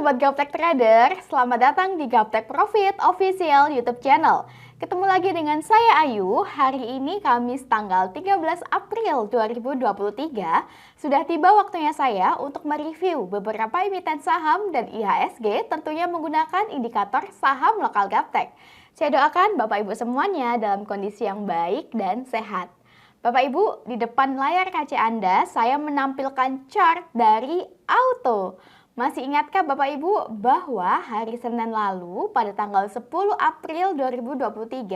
Sobat Gaptek Trader, selamat datang di Gaptek Profit Official YouTube Channel. Ketemu lagi dengan saya Ayu. Hari ini Kamis tanggal 13 April 2023. Sudah tiba waktunya saya untuk mereview beberapa emiten saham dan IHSG, tentunya menggunakan indikator saham lokal Gaptek. Saya doakan Bapak Ibu semuanya dalam kondisi yang baik dan sehat. Bapak Ibu, di depan layar kaca Anda saya menampilkan chart dari Auto. Masih ingatkah Bapak Ibu bahwa hari Senin lalu pada tanggal 10 April 2023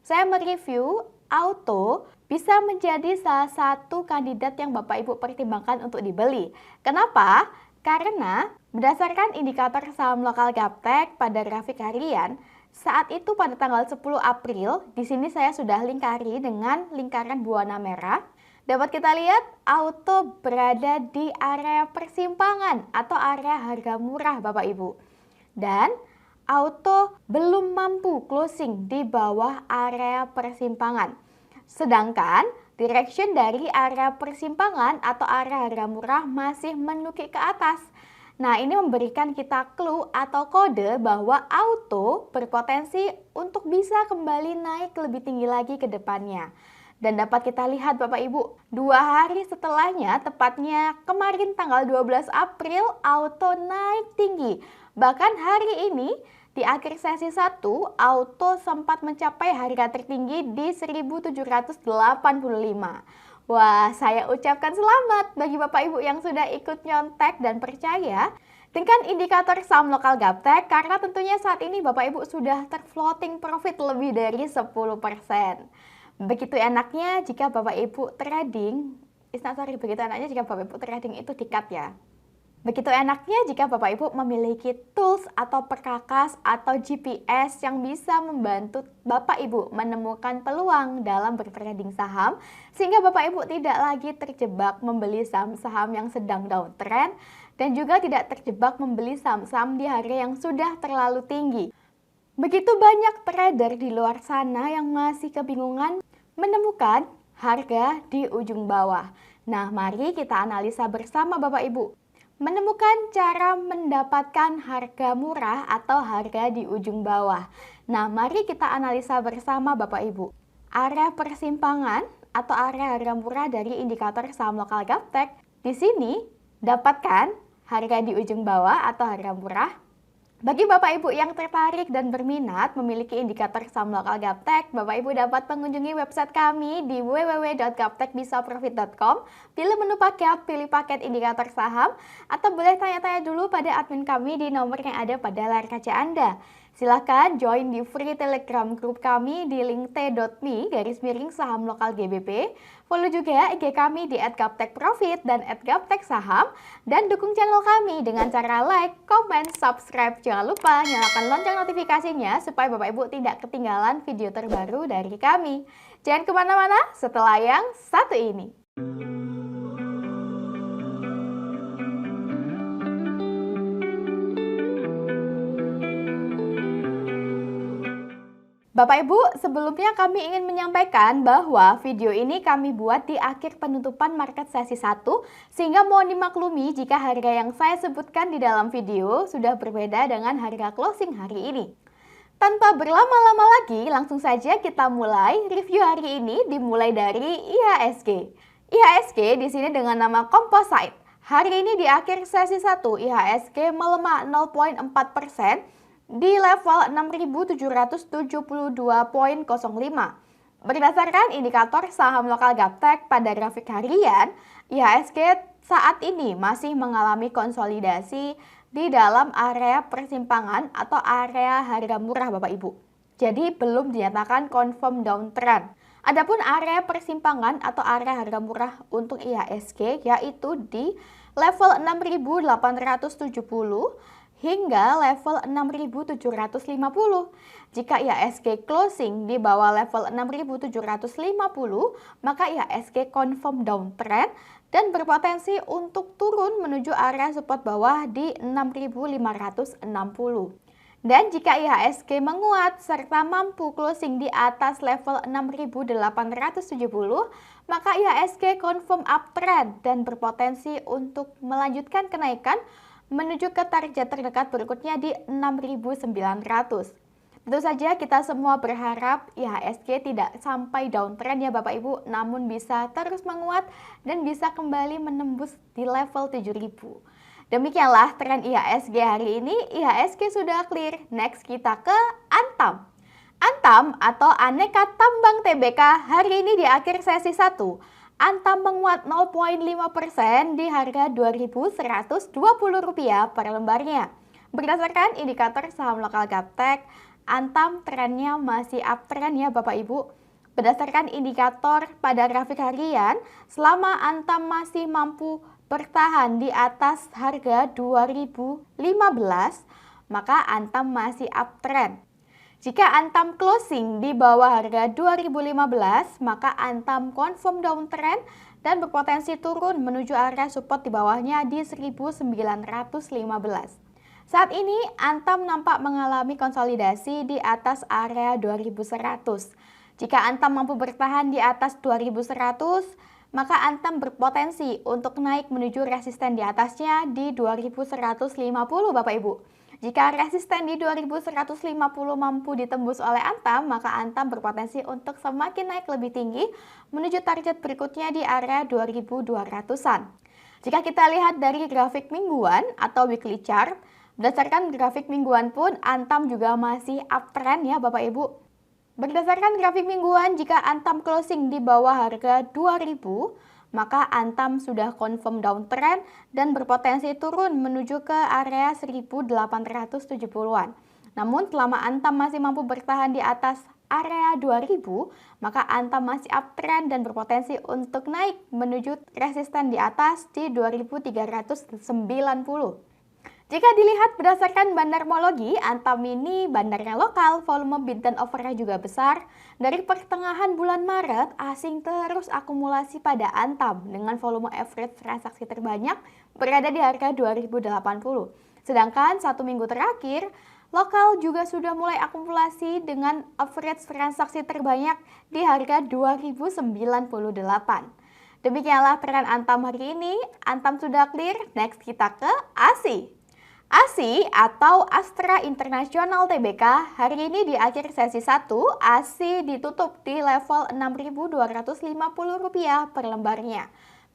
saya mereview Auto bisa menjadi salah satu kandidat yang Bapak Ibu pertimbangkan untuk dibeli. Kenapa? Karena berdasarkan indikator saham lokal Gaptek pada grafik harian, saat itu pada tanggal 10 April, di sini saya sudah lingkari dengan lingkaran berwarna merah. Dapat kita lihat Auto berada di area persimpangan atau area harga murah Bapak Ibu. Dan Auto belum mampu closing di bawah area persimpangan. Sedangkan direction dari area persimpangan atau area harga murah masih menukik ke atas. Nah, ini memberikan kita clue atau kode bahwa Auto berpotensi untuk bisa kembali naik lebih tinggi lagi ke depannya. Dan dapat kita lihat Bapak Ibu, 2 hari setelahnya, tepatnya kemarin tanggal 12 April, Auto naik tinggi. Bahkan hari ini, di akhir sesi 1, Auto sempat mencapai harga tertinggi di 1785. Wah, saya ucapkan selamat bagi Bapak Ibu yang sudah ikut nyontek dan percaya dengan indikator saham lokal Gaptek, karena tentunya saat ini Bapak Ibu sudah terfloating profit lebih dari 10%. Begitu enaknya jika Bapak Ibu trading, begitu enaknya jika Bapak Ibu trading itu dikat ya. Begitu enaknya jika Bapak Ibu memiliki tools atau perkakas atau GPS yang bisa membantu Bapak Ibu menemukan peluang dalam bertrading saham, sehingga Bapak Ibu tidak lagi terjebak membeli saham-saham yang sedang downtrend dan juga tidak terjebak membeli saham-saham di harga yang sudah terlalu tinggi. Begitu banyak trader di luar sana yang masih kebingungan menemukan harga di ujung bawah. Nah, mari kita analisa bersama Bapak Ibu. Menemukan cara mendapatkan harga murah atau harga di ujung bawah. Nah, mari kita analisa bersama Bapak Ibu. Area persimpangan atau area harga murah dari indikator saham lokal Gaptek. Di sini dapatkan harga di ujung bawah atau harga murah. Bagi Bapak Ibu yang tertarik dan berminat memiliki indikator saham lokal Gaptek, Bapak Ibu dapat mengunjungi website kami di www.gaptekbisaprofit.com, pilih menu paket, pilih paket indikator saham, atau boleh tanya-tanya dulu pada admin kami di nomor yang ada pada layar kaca Anda. Silahkan join di free telegram group kami di link t.me/saham lokal GBP. Follow juga IG kami di @gaptekprofit dan @gapteksaham. Dan dukung channel kami dengan cara like, comment, subscribe. Jangan lupa nyalakan lonceng notifikasinya supaya Bapak Ibu tidak ketinggalan video terbaru dari kami. Jangan kemana-mana setelah yang satu ini. Bapak Ibu, sebelumnya kami ingin menyampaikan bahwa video ini kami buat di akhir penutupan market sesi 1, sehingga mohon dimaklumi jika harga yang saya sebutkan di dalam video sudah berbeda dengan harga closing hari ini. Tanpa berlama-lama lagi, langsung saja kita mulai review hari ini dimulai dari IHSG. IHSG di sini dengan nama Composite. Hari ini di akhir sesi 1, IHSG melemah 0,4%. Di level 6.772.05. Berdasarkan indikator saham lokal Gaptek pada grafik harian, IHSG saat ini masih mengalami konsolidasi di dalam area persimpangan atau area harga murah Bapak Ibu. Jadi belum dinyatakan confirm downtrend. Adapun area persimpangan atau area harga murah untuk IHSG yaitu di level 6.870 hingga level 6.750. Jika IHSG closing di bawah level 6.750, maka IHSG confirm downtrend dan berpotensi untuk turun menuju area support bawah di 6.560. Dan jika IHSG menguat serta mampu closing di atas level 6.870, maka IHSG confirm uptrend dan berpotensi untuk melanjutkan kenaikan menuju ke target terdekat berikutnya di 6.900. Tentu saja kita semua berharap IHSG tidak sampai downtrend ya Bapak Ibu, namun bisa terus menguat dan bisa kembali menembus di level 7.000. Demikianlah tren IHSG hari ini. IHSG sudah clear. Next kita ke Antam. Antam atau Aneka Tambang TBK hari ini di akhir sesi 1. Antam menguat 0,5% di harga Rp2.120 per lembarnya. Berdasarkan indikator saham lokal Gaptek, Antam trennya masih uptrend ya Bapak Ibu. Berdasarkan indikator pada grafik harian, selama Antam masih mampu bertahan di atas harga 2015, maka Antam masih uptrend. Jika Antam closing di bawah harga 2015, maka Antam confirm downtrend dan berpotensi turun menuju area support di bawahnya di 1915. Saat ini Antam nampak mengalami konsolidasi di atas area 2100. Jika Antam mampu bertahan di atas 2100, maka Antam berpotensi untuk naik menuju resisten di atasnya di 2150 Bapak Ibu. Jika resisten di 2150 mampu ditembus oleh Antam, maka Antam berpotensi untuk semakin naik lebih tinggi menuju target berikutnya di area 2200-an. Jika kita lihat dari grafik mingguan atau weekly chart, berdasarkan grafik mingguan pun Antam juga masih uptrend ya Bapak Ibu. Berdasarkan grafik mingguan, jika Antam closing di bawah harga 2000, maka Antam sudah confirm downtrend dan berpotensi turun menuju ke area 1870-an. Namun selama Antam masih mampu bertahan di atas area 2000, maka Antam masih uptrend dan berpotensi untuk naik menuju resisten di atas di 2390. Jika dilihat berdasarkan bandarmologi, Antam ini bandarnya lokal, volume bid dan offernya juga besar. Dari pertengahan bulan Maret, asing terus akumulasi pada Antam dengan volume average transaksi terbanyak berada di harga 2080. Sedangkan satu minggu terakhir, lokal juga sudah mulai akumulasi dengan average transaksi terbanyak di harga 2098. Demikianlah tren Antam hari ini. Antam sudah clear, next kita ke ASI. ASI atau Astra International TBK hari ini di akhir sesi 1, ASI ditutup di level Rp6.250 per lembarnya.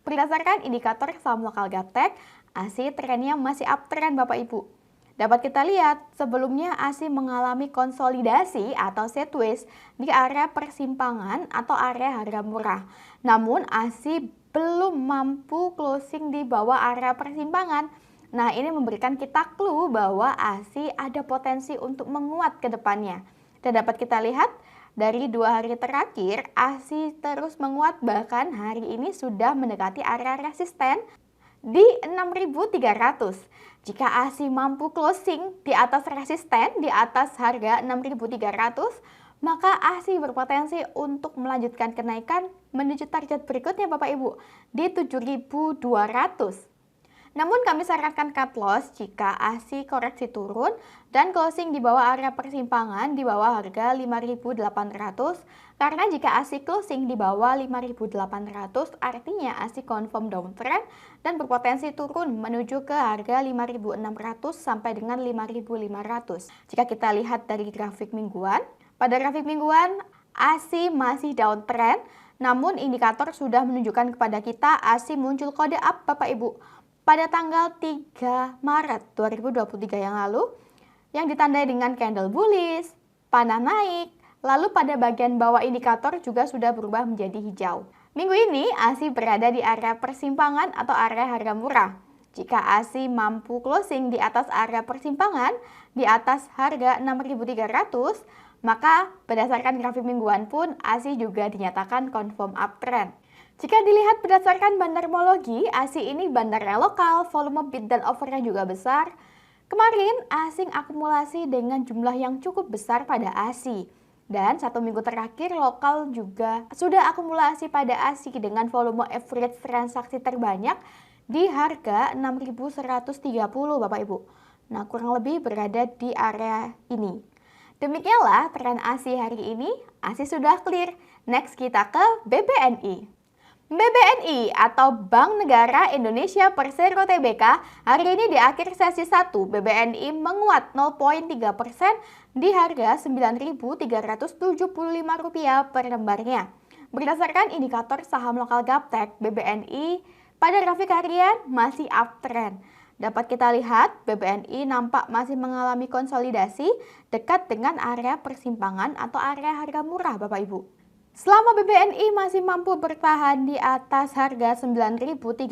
Berdasarkan indikator saham lokal Gaptek, ASI trennya masih uptrend Bapak Ibu. Dapat kita lihat, sebelumnya ASI mengalami konsolidasi atau sideways di area persimpangan atau area harga murah. Namun ASI belum mampu closing di bawah area persimpangan. Nah, ini memberikan kita clue bahwa ASI ada potensi untuk menguat ke depannya. Dan dapat kita lihat dari 2 hari terakhir, ASI terus menguat, bahkan hari ini sudah mendekati area resisten di 6.300. Jika ASI mampu closing di atas resisten, di atas harga 6.300, maka ASI berpotensi untuk melanjutkan kenaikan menuju target berikutnya Bapak Ibu di 7.200. Namun kami sarankan cut loss jika ASI koreksi turun dan closing di bawah area persimpangan di bawah harga 5.800, karena jika ASI closing di bawah 5.800 artinya ASI confirm downtrend dan berpotensi turun menuju ke harga 5.600 sampai dengan 5.500. Jika kita lihat dari grafik mingguan, pada grafik mingguan ASI masih downtrend, namun indikator sudah menunjukkan kepada kita ASI muncul kode up Bapak Ibu pada tanggal 3 Maret 2023 yang lalu, yang ditandai dengan candle bullish, panah naik, lalu pada bagian bawah indikator juga sudah berubah menjadi hijau. Minggu ini ASI berada di area persimpangan atau area harga murah. Jika ASI mampu closing di atas area persimpangan, di atas harga 6.300, maka berdasarkan grafik mingguan pun ASI juga dinyatakan confirm uptrend. Jika dilihat berdasarkan bandarmologi, ASI ini bandarnya lokal, volume bid dan offernya juga besar. Kemarin asing akumulasi dengan jumlah yang cukup besar pada ASI. Dan 1 minggu terakhir lokal juga sudah akumulasi pada ASI dengan volume average transaksi terbanyak di harga 6.130 Bapak Ibu. Nah, kurang lebih berada di area ini. Demikianlah tren ASI hari ini. ASI sudah clear. Next kita ke BBNI. BBNI atau Bank Negara Indonesia Persero Tbk hari ini di akhir sesi 1 BBNI menguat 0,3% di harga Rp9.375 per lembarnya. Berdasarkan indikator saham lokal Gaptek, BBNI pada grafik harian masih uptrend. Dapat kita lihat BBNI nampak masih mengalami konsolidasi dekat dengan area persimpangan atau area harga murah Bapak Ibu. Selama BBNI masih mampu bertahan di atas harga 9.350,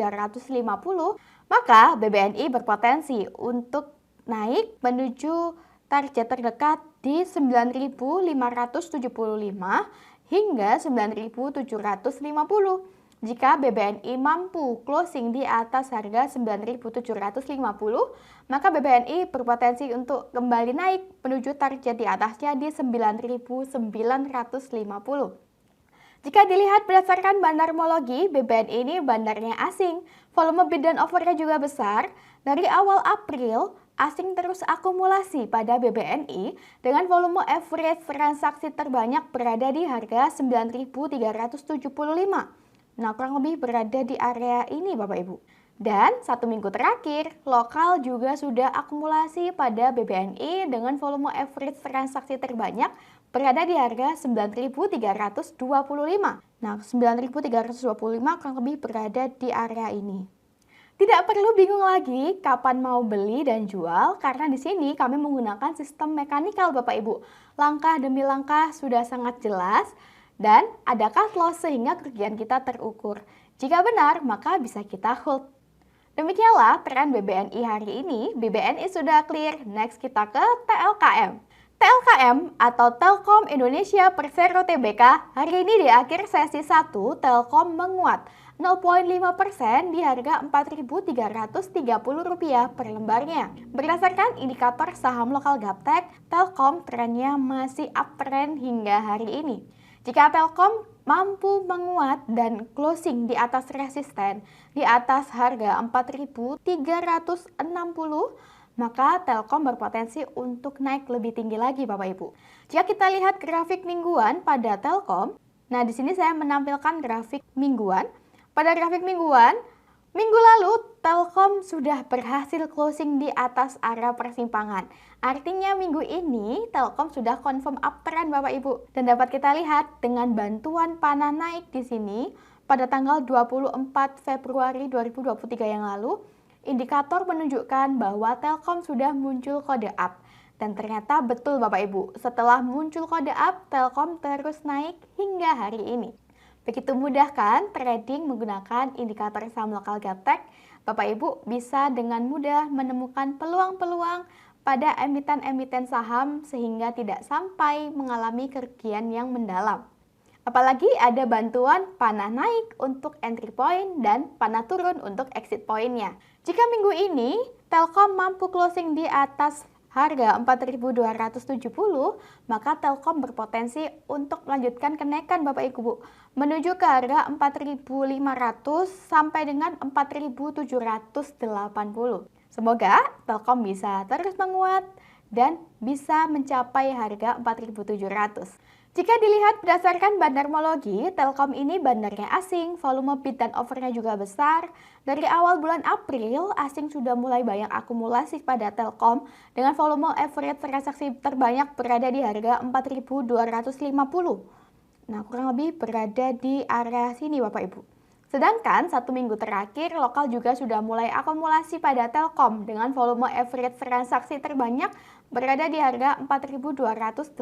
maka BBNI berpotensi untuk naik menuju target terdekat di 9.575 hingga 9.750. Jika BBNI mampu closing di atas harga 9.750, maka BBNI berpotensi untuk kembali naik menuju target di atasnya di 9.950. Jika dilihat berdasarkan bandarmologi, BBNI ini bandarnya asing. Volume bid dan offernya juga besar. Dari awal April, asing terus akumulasi pada BBNI dengan volume average transaksi terbanyak berada di harga 9.375. Nah, kurang lebih berada di area ini Bapak Ibu. Dan 1 minggu terakhir, lokal juga sudah akumulasi pada BBNI dengan volume average transaksi terbanyak berada di harga 9.325. Nah, 9.325 kurang lebih berada di area ini. Tidak perlu bingung lagi kapan mau beli dan jual karena di sini kami menggunakan sistem mekanikal Bapak Ibu. Langkah demi langkah sudah sangat jelas dan ada cut loss sehingga kerugian kita terukur. Jika benar, maka bisa kita hold. Demikianlah tren BBNI hari ini. BBNI sudah clear, next kita ke TLKM. TLKM atau Telkom Indonesia Persero Tbk hari ini di akhir sesi 1 Telkom menguat 0,5% di harga Rp4.330 per lembarnya. Berdasarkan indikator saham lokal Gaptek, Telkom trennya masih uptrend hingga hari ini. Jika Telkom mampu menguat dan closing di atas resisten di atas harga 4.360, maka Telkom berpotensi untuk naik lebih tinggi lagi Bapak Ibu. Jika kita lihat grafik mingguan pada Telkom, nah di sini saya menampilkan grafik mingguan. Pada grafik mingguan, minggu lalu Telkom sudah berhasil closing di atas area persimpangan. Artinya minggu ini Telkom sudah confirm uptrend Bapak Ibu. Dan dapat kita lihat dengan bantuan panah naik di sini pada tanggal 24 Februari 2023 yang lalu, indikator menunjukkan bahwa Telkom sudah muncul kode up. Dan ternyata betul Bapak Ibu, setelah muncul kode up, Telkom terus naik hingga hari ini. Begitu mudah kan trading menggunakan indikator saham lokal Gaptek? Bapak Ibu bisa dengan mudah menemukan peluang-peluang pada emiten-emiten saham sehingga tidak sampai mengalami kerugian yang mendalam. Apalagi ada bantuan panah naik untuk entry point dan panah turun untuk exit point-nya. Jika minggu ini Telkom mampu closing di atas harga 4.270, maka Telkom berpotensi untuk melanjutkan kenaikan Bapak Ibu menuju ke harga 4.500 sampai dengan 4.780. Semoga Telkom bisa terus menguat dan bisa mencapai harga 4.700. Jika dilihat berdasarkan bandarmologi, Telkom ini bandarnya asing, volume bid dan offernya juga besar. Dari awal bulan April, asing sudah mulai banyak akumulasi pada Telkom dengan volume average transaksi terbanyak berada di harga 4.250. Nah, kurang lebih berada di area sini Bapak Ibu. Sedangkan 1 minggu terakhir, lokal juga sudah mulai akumulasi pada Telkom dengan volume average transaksi terbanyak berada di harga 4.286.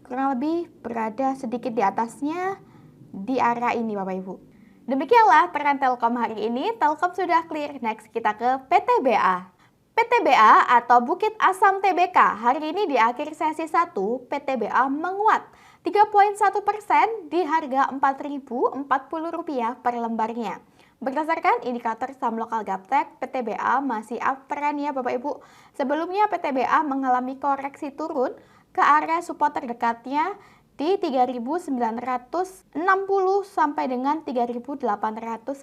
Kurang lebih berada sedikit di atasnya di area ini Bapak Ibu. Demikianlah tren Telkom hari ini. Telkom sudah clear, next kita ke PTBA. PTBA atau Bukit Asam Tbk hari ini di akhir sesi 1 PTBA menguat 3,1% di harga Rp4.040 per lembarnya. Berdasarkan indikator saham lokal Gaptek, PTBA masih uptrend ya Bapak Ibu. Sebelumnya PTBA mengalami koreksi turun ke area support terdekatnya di 3.960 sampai dengan 3.890.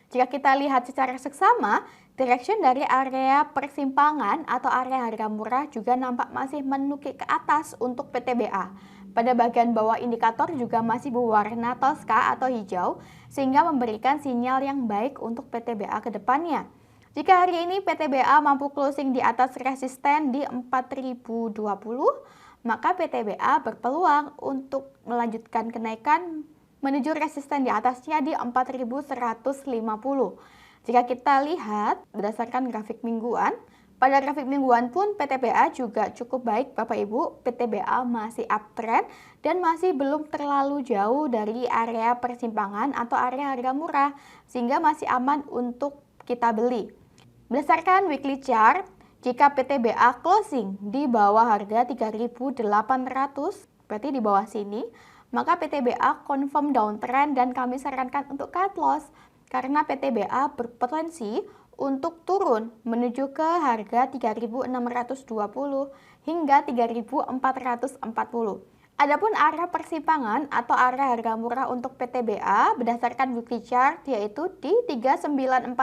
Jika kita lihat secara seksama, direction dari area persimpangan atau area harga murah juga nampak masih menukik ke atas untuk PTBA. Pada bagian bawah indikator juga masih berwarna toska atau hijau, sehingga memberikan sinyal yang baik untuk PTBA ke depannya. Jika hari ini PTBA mampu closing di atas resisten di 4020, maka PTBA berpeluang untuk melanjutkan kenaikan menuju resisten di atasnya di 4150. Jika kita lihat berdasarkan grafik mingguan, pada grafik mingguan pun PTBA juga cukup baik Bapak Ibu. PTBA masih uptrend dan masih belum terlalu jauh dari area persimpangan atau area harga murah, sehingga masih aman untuk kita beli. Berdasarkan weekly chart, jika PTBA closing di bawah harga 3.800, berarti di bawah sini, maka PTBA confirm downtrend dan kami sarankan untuk cut loss karena PTBA berpotensi untuk turun menuju ke harga 3.620 hingga 3.440. Adapun area persimpangan atau area harga murah untuk PTBA berdasarkan weekly chart yaitu di 3940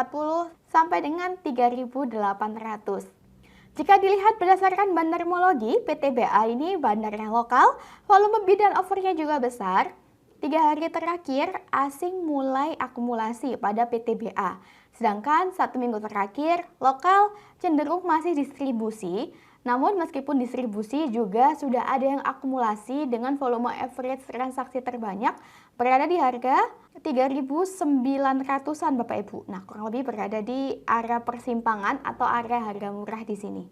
sampai dengan 3.800. Jika dilihat berdasarkan bandarmologi, PTBA ini bandar yang lokal, volume bid dan offernya juga besar. 3 hari terakhir, asing mulai akumulasi pada PTBA. Sedangkan 1 minggu terakhir, lokal cenderung masih distribusi. Namun meskipun distribusi juga sudah ada yang akumulasi dengan volume average transaksi terbanyak berada di harga 3.900-an Bapak Ibu. Nah, kurang lebih berada di area persimpangan atau area harga murah di sini.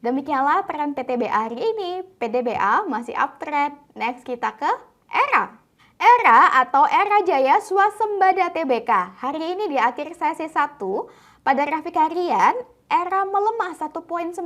Demikianlah tren PTBA hari ini. PTBA masih uptrend. Next kita ke ERA. ERA atau Era Jaya Swasembada Tbk. Hari ini di akhir sesi 1, pada grafik harian, ERA melemah 1,9%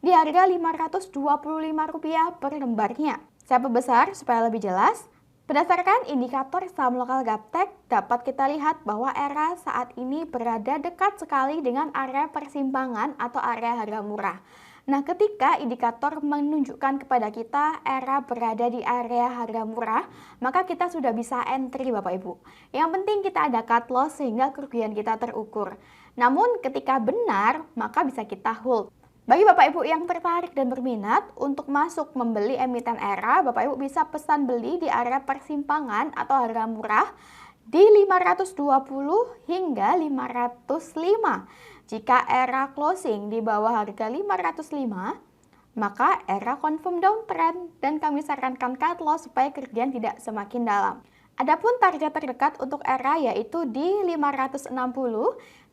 di harga Rp525 per lembarnya. Saya perbesar supaya lebih jelas. Berdasarkan indikator saham lokal Gaptek, dapat kita lihat bahwa ERA saat ini berada dekat sekali dengan area persimpangan atau area harga murah. Nah, ketika indikator menunjukkan kepada kita ERA berada di area harga murah, maka kita sudah bisa entry Bapak Ibu. Yang penting kita ada cut loss sehingga kerugian kita terukur. Namun ketika benar, maka bisa kita hold. Bagi Bapak Ibu yang tertarik dan berminat untuk masuk membeli emiten ERA, Bapak Ibu bisa pesan beli di area persimpangan atau harga murah di 520 hingga 505. Jika ERA closing di bawah harga 505, maka ERA confirm downtrend dan kami sarankan cut loss supaya kerugian tidak semakin dalam. Adapun target terdekat untuk ERA yaitu di 560.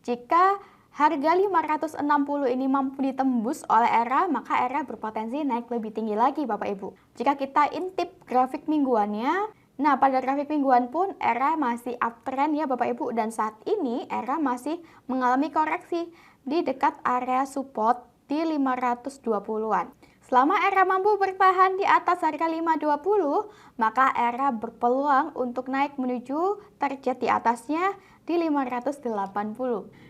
Jika harga 560 ini mampu ditembus oleh ERA, maka ERA berpotensi naik lebih tinggi lagi Bapak Ibu. Jika kita intip grafik mingguannya, nah, pada grafik mingguan pun ERA masih uptrend ya Bapak Ibu, dan saat ini ERA masih mengalami koreksi di dekat area support di 520-an. Selama ERA mampu bertahan di atas harga 520, maka ERA berpeluang untuk naik menuju target di atasnya di 580.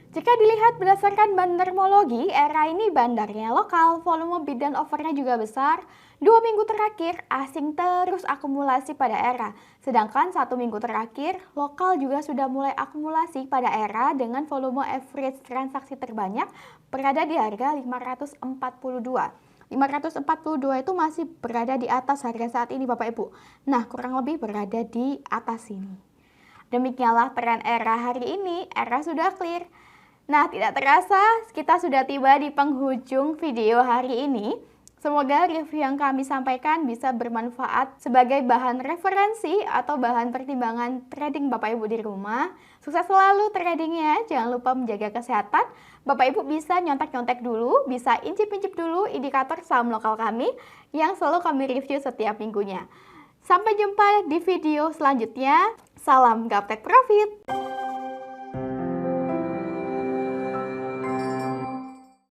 Jika dilihat berdasarkan bandarmologi, ERA ini bandarnya lokal, volume bid dan offernya juga besar. 2 minggu terakhir, asing terus akumulasi pada ERA. Sedangkan 1 minggu terakhir, lokal juga sudah mulai akumulasi pada ERA dengan volume average transaksi terbanyak berada di harga 542. 542 itu masih berada di atas harga saat ini Bapak Ibu. Nah, kurang lebih berada di atas ini. Demikianlah tren ERA hari ini. ERA sudah clear. Nah, tidak terasa kita sudah tiba di penghujung video hari ini. Semoga review yang kami sampaikan bisa bermanfaat sebagai bahan referensi atau bahan pertimbangan trading Bapak Ibu di rumah. Sukses selalu tradingnya, jangan lupa menjaga kesehatan. Bapak Ibu bisa nyontek-nyontek dulu, bisa incip-incip dulu indikator saham lokal kami yang selalu kami review setiap minggunya. Sampai jumpa di video selanjutnya. Salam Gaptek Profit!